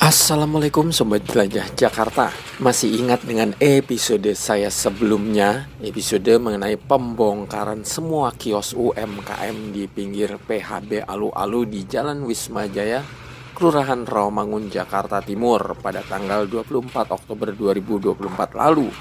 Assalamualaikum Sobat Jelajah Jakarta. Masih ingat dengan episode saya sebelumnya, episode mengenai pembongkaran semua kios UMKM di pinggir PHB Alu-Alu di Jalan Wisma Jaya, Kelurahan Rawamangun, Jakarta Timur pada tanggal 24 Oktober 2024 lalu.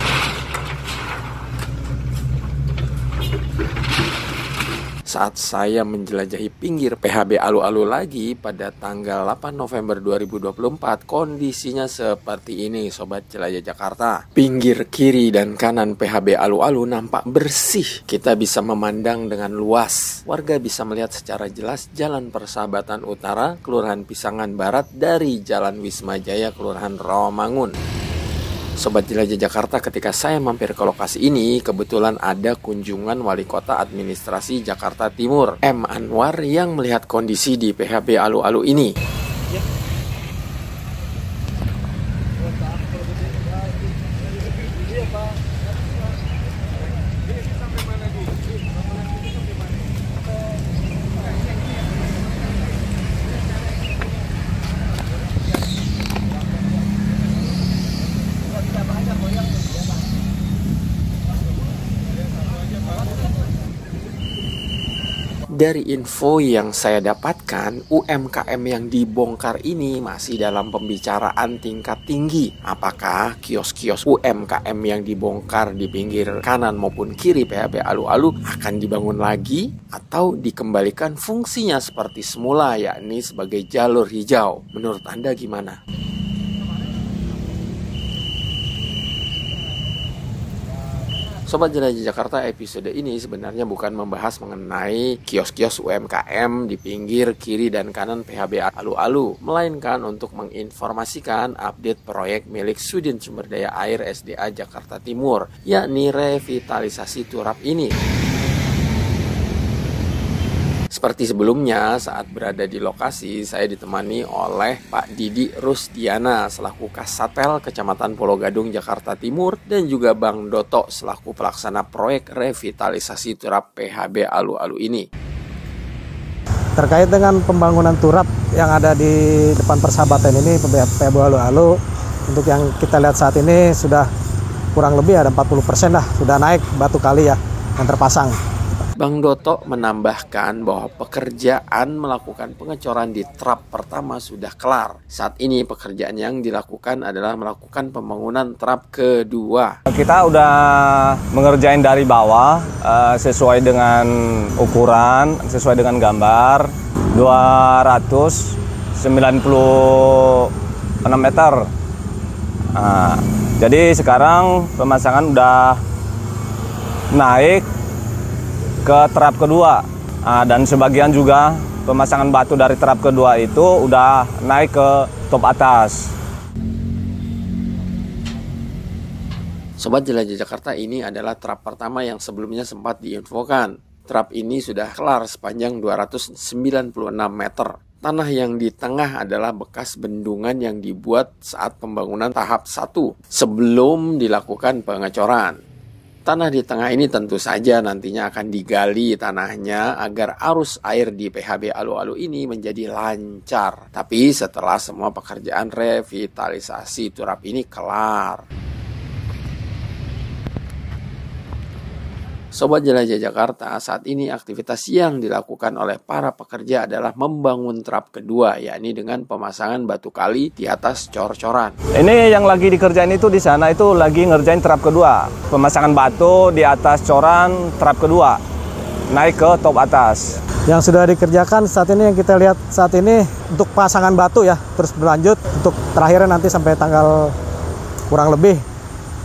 Saat saya menjelajahi pinggir PHB Alu-Alu lagi pada tanggal 8 November 2024, kondisinya seperti ini Sobat Jelajah Jakarta. Pinggir kiri dan kanan PHB Alu-Alu nampak bersih. Kita bisa memandang dengan luas. Warga bisa melihat secara jelas Jalan Persahabatan Utara, Kelurahan Pisangan Barat dari Jalan Wisma Jaya, Kelurahan Rawamangun. Sobat Jelajah Jakarta, ketika saya mampir ke lokasi ini, kebetulan ada kunjungan Wali Kota Administrasi Jakarta Timur, M. Anwar, yang melihat kondisi di PHB Alu-Alu ini. Dari info yang saya dapatkan, UMKM yang dibongkar ini masih dalam pembicaraan tingkat tinggi. Apakah kios-kios UMKM yang dibongkar di pinggir kanan maupun kiri PHB Alu-Alu akan dibangun lagi atau dikembalikan fungsinya seperti semula, yakni sebagai jalur hijau? Menurut Anda gimana? Sobat Jelajah Jakarta, episode ini sebenarnya bukan membahas mengenai kios-kios UMKM di pinggir kiri dan kanan PHB Alu-Alu, melainkan untuk menginformasikan update proyek milik Sudin Sumber Daya Air SDA Jakarta Timur, yakni revitalisasi turap ini. Seperti sebelumnya, saat berada di lokasi, saya ditemani oleh Pak Didi Rusdiana selaku Kasatpel Kecamatan Pulau Gadung, Jakarta Timur, dan juga Bang Doto selaku pelaksana proyek revitalisasi turap PHB Alu-Alu ini. Terkait dengan pembangunan turap yang ada di depan persahabatan ini, PHB Alu-Alu, untuk yang kita lihat saat ini sudah kurang lebih ada 40% lah, sudah naik batu kali ya yang terpasang. Bang Doto menambahkan bahwa pekerjaan melakukan pengecoran di trap pertama sudah kelar. Saat ini pekerjaan yang dilakukan adalah melakukan pembangunan trap kedua. Kita udah mengerjain dari bawah sesuai dengan ukuran, sesuai dengan gambar 296 meter. Jadi sekarang pemasangan udah naik ke trap kedua, dan sebagian juga pemasangan batu dari trap kedua itu udah naik ke top atas. Sobat Jelajah Jakarta, ini adalah trap pertama yang sebelumnya sempat diinfokan. Trap ini sudah kelar sepanjang 296 meter. Tanah yang di tengah adalah bekas bendungan yang dibuat saat pembangunan tahap 1 sebelum dilakukan pengecoran. Tanah di tengah ini tentu saja nantinya akan digali tanahnya agar arus air di PHB Alu-Alu ini menjadi lancar. Tapi setelah semua pekerjaan revitalisasi turap ini kelar, Sobat Jelajah Jakarta, saat ini aktivitas yang dilakukan oleh para pekerja adalah membangun trap kedua, yakni dengan pemasangan batu kali di atas cor-coran. Ini yang lagi dikerjain itu di sana itu lagi ngerjain trap kedua, pemasangan batu di atas coran trap kedua, naik ke top atas. Yang sudah dikerjakan saat ini, yang kita lihat saat ini untuk pasangan batu ya, terus berlanjut untuk terakhirnya nanti sampai tanggal kurang lebih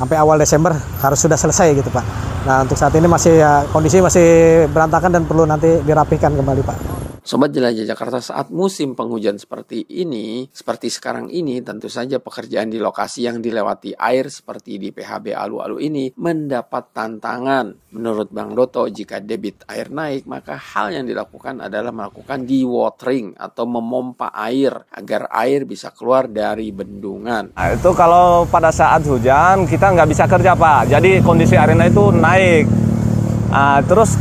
sampai awal Desember harus sudah selesai gitu Pak. Nah, untuk saat ini masih ya, kondisi masih berantakan dan perlu nanti dirapihkan kembali Pak. Sobat Jelajah Jakarta, saat musim penghujan seperti ini, seperti sekarang ini, tentu saja pekerjaan di lokasi yang dilewati air seperti di PHB Alu-Alu ini mendapat tantangan. Menurut Bang Doto, jika debit air naik, maka hal yang dilakukan adalah melakukan dewatering atau memompa air agar air bisa keluar dari bendungan. Nah, itu kalau pada saat hujan kita nggak bisa kerja Pak, jadi kondisi airnya itu naik. Terus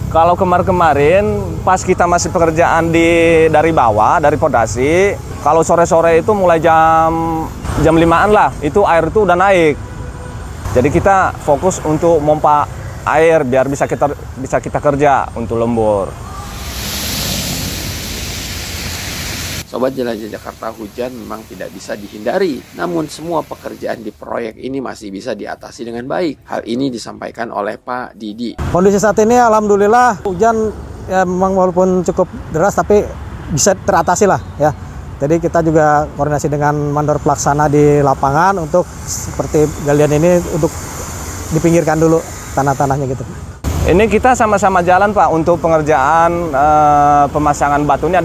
kalau kemarin-kemarin pas kita masih pekerjaan dari bawah, dari pondasi, Kalau sore-sore itu mulai jam 5-an lah, itu air itu udah naik. Jadi kita fokus untuk pompa air biar bisa kita kerja untuk lembur. Sobat Jelajah Jakarta, hujan memang tidak bisa dihindari. Namun semua pekerjaan di proyek ini masih bisa diatasi dengan baik. Hal ini disampaikan oleh Pak Didi. Kondisi saat ini alhamdulillah hujan ya memang walaupun cukup deras tapi bisa teratasi lah ya. Jadi kita juga koordinasi dengan mandor pelaksana di lapangan untuk seperti galian ini untuk dipinggirkan dulu tanah-tanahnya gitu. Ini kita sama-sama jalan Pak untuk pengerjaan pemasangan batunya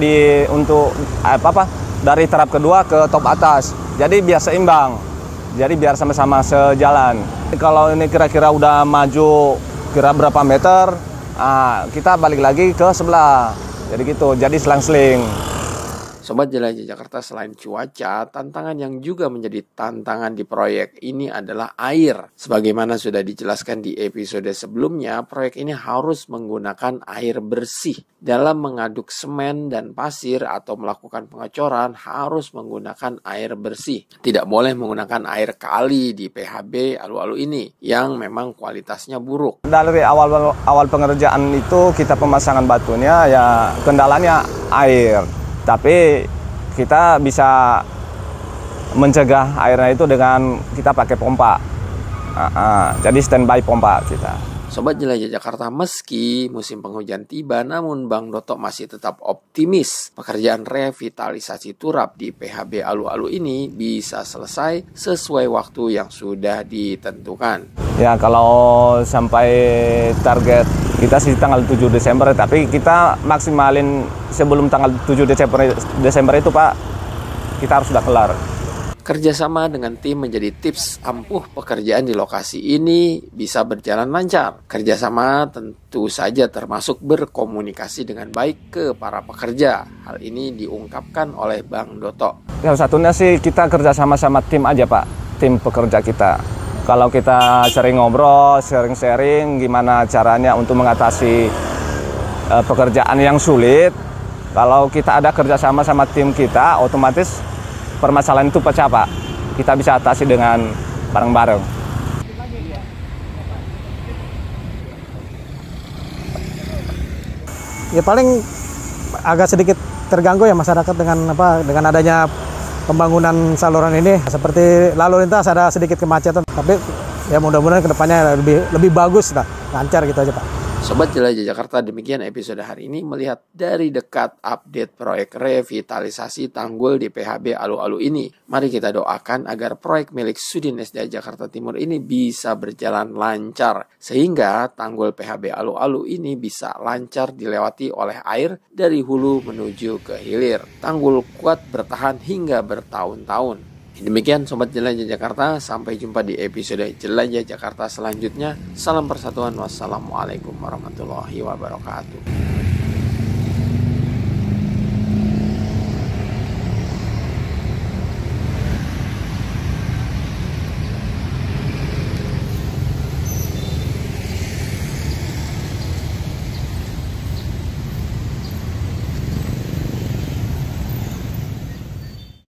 dari terap kedua ke top atas. Jadi biar seimbang. Jadi biar sama-sama sejalan. Kalau ini kira-kira udah maju kira berapa meter, kita balik lagi ke sebelah. Jadi gitu. Jadi selang-seling. Sobat Jelajah Jakarta, selain cuaca, tantangan yang juga menjadi tantangan di proyek ini adalah air. Sebagaimana sudah dijelaskan di episode sebelumnya, proyek ini harus menggunakan air bersih. Dalam mengaduk semen dan pasir atau melakukan pengecoran harus menggunakan air bersih. Tidak boleh menggunakan air kali di PHB Alu-Alu ini yang memang kualitasnya buruk. Dari awal pengerjaan itu kita pemasangan batunya ya kendalanya air. Tapi kita bisa mencegah airnya itu dengan kita pakai pompa. Jadi standby pompa kita. Sobat Jelajah Jakarta, meski musim penghujan tiba, namun Bang Doto masih tetap optimis pekerjaan revitalisasi turap di PHB Alu-Alu ini bisa selesai sesuai waktu yang sudah ditentukan. Ya kalau sampai target kita sih tanggal 7 Desember, tapi kita maksimalin sebelum tanggal 7 Desember itu Pak, kita harus sudah kelar. Kerjasama dengan tim menjadi tips ampuh pekerjaan di lokasi ini bisa berjalan lancar. Kerjasama tentu saja termasuk berkomunikasi dengan baik ke para pekerja. Hal ini diungkapkan oleh Bang Doto. Yang satunya sih kita kerjasama sama tim aja Pak, tim pekerja kita. Kalau kita sering ngobrol, sering sharing gimana caranya untuk mengatasi pekerjaan yang sulit. Kalau kita ada kerjasama sama tim kita, otomatis permasalahan itu pecah Pak. Kita bisa atasi dengan bareng-bareng. Ya paling agak sedikit terganggu ya masyarakat dengan adanya pembangunan saluran ini. Seperti lalu lintas ada sedikit kemacetan, tapi ya mudah-mudahan kedepannya lebih bagus lah, lancar gitu aja Pak. Sobat Jelajah Jakarta, demikian episode hari ini melihat dari dekat update proyek revitalisasi tanggul di PHB Alu-Alu ini. Mari kita doakan agar proyek milik Sudin SDA Jakarta Timur ini bisa berjalan lancar, sehingga tanggul PHB Alu-Alu ini bisa lancar dilewati oleh air dari hulu menuju ke hilir. Tanggul kuat bertahan hingga bertahun-tahun. Demikian Sobat Jelajah Jakarta, sampai jumpa di episode Jelajah Jakarta selanjutnya. Salam persatuan, wassalamualaikum warahmatullahi wabarakatuh.